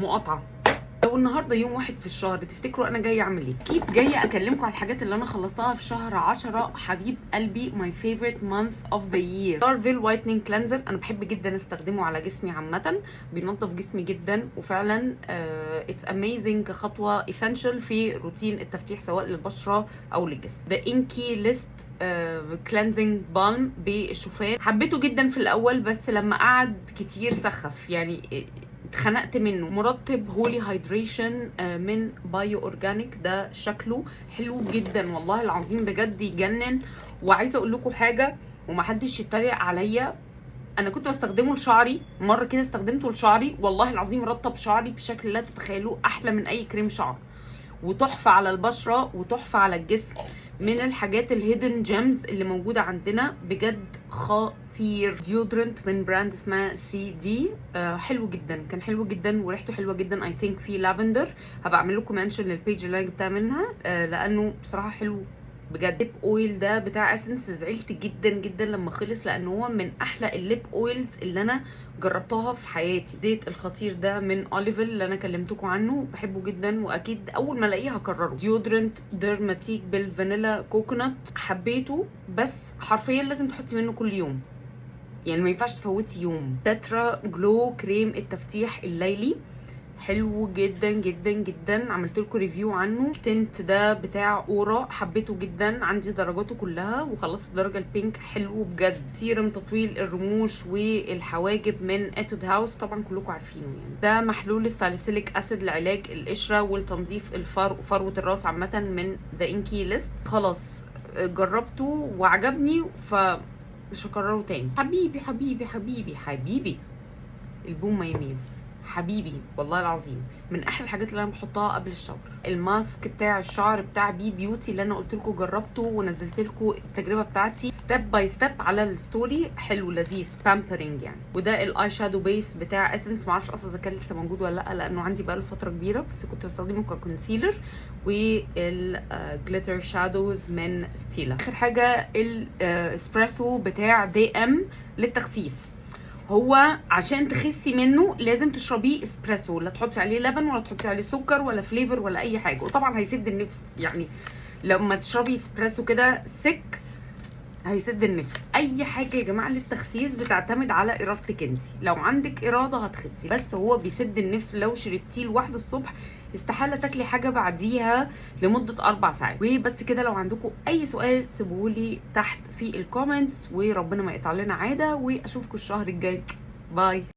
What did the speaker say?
مقاطعه. لو النهارده يوم واحد في الشهر تفتكروا انا جايه اعمل ايه؟ اكيد جايه اكلمكم على الحاجات اللي انا خلصتها في شهر 10 حبيب قلبي، my favorite month of the year. دارفيل وايتنينج كلينزر انا بحب جدا استخدمه على جسمي عامه، بينظف جسمي جدا وفعلا اتس اميزنج كخطوه essential في روتين التفتيح سواء للبشره او للجسم. ذا انكي ليست كلينزنج بالم بالشوفان، حبيته جدا في الاول بس لما قعد كتير سخف يعني اتخنقت منه. مرطب هولي هايدريشن من بايو اورجانيك، ده شكله حلو جدا والله العظيم بجد يجنن. وعايزه اقول لكم حاجه ومحدش يتريق عليا، انا كنت بستخدمه لشعري مره كده، استخدمته لشعري والله العظيم رطب شعري بشكل لا تتخيلوه، احلى من اي كريم شعر وتحفه على البشره وتحفه على الجسم. من الحاجات الهيدن جيمز اللي موجوده عندنا بجد خطير. ديودرنت من براند اسمها سي دي، حلو جدا، كان حلو جدا وريحته حلوه جدا. اي ثينك فيه لافندر، هبقى اعمل لكم منشن للبيج اللي انا جبتها منها لانه بصراحه حلو بجد. ليب اويل ده بتاع اسنس، زعلت جدا جدا لما خلص لان هو من احلى الليب اويلز اللي انا جربتها في حياتي. زيت الخطير ده من اوليفل اللي انا كلمتكم عنه، بحبه جدا واكيد اول ما الاقيه هكرره. ديودرنت ديرماتيك بالفانيلا كوكونات، حبيته بس حرفيا لازم تحطي منه كل يوم، يعني ما ينفعش تفوتي يوم. تترا جلو كريم التفتيح الليلي، حلو جدا جدا جدا، عملت لكم ريفيو عنه. تنت ده بتاع اورا، حبيته جدا، عندي درجاته كلها وخلصت الدرجه البينك، حلو بجد. سيرم تطويل الرموش والحواجب من اتود هاوس، طبعا كلكم عارفينه يعني. ده محلول الساليسيليك اسيد لعلاج القشره والتنظيف وفروه الراس عامه من ذا انكي ليست. خلاص جربته وعجبني فمش هكرره تاني. حبيبي حبيبي حبيبي حبيبي البوم مايونيز، حبيبي والله العظيم من احلى الحاجات اللي انا بحطها قبل الشاور. الماسك بتاع الشعر بتاع بي بيوتي اللي انا قلت لكم جربته ونزلت لكم التجربه بتاعتي ستيب باي ستيب على الستوري، حلو لذيذ بامبرنج يعني. وده الاي شادو بيس بتاع اسنس، معرفش اصلا اذا كان لسه موجود ولا لا لانه عندي بقاله فتره كبيره، بس كنت بستخدمه ككونسيلر. والجليتر شادوز من ستيلا. اخر حاجه الاسبريسو بتاع دي ام للتخسيس، هو عشان تخسي منه لازم تشربيه اسبريسو، لا تحطي عليه لبن ولا تحطي عليه سكر ولا فليفر ولا اي حاجه، وطبعا هيسد النفس يعني لما تشربي اسبريسو كده سك هيسد النفس. اي حاجه يا جماعه للتخسيس بتعتمد على ارادتك انت، لو عندك اراده هتخسي، بس هو بيسد النفس. لو شربتيه لوحده الصبح استحاله تاكلي حاجه بعديها لمده 4 ساعات. وبس كده، لو عندكم اي سؤال سيبوهولي تحت في الكومنتس، وربنا ما يقطع لنا عاده، واشوفكم الشهر الجاي. باي.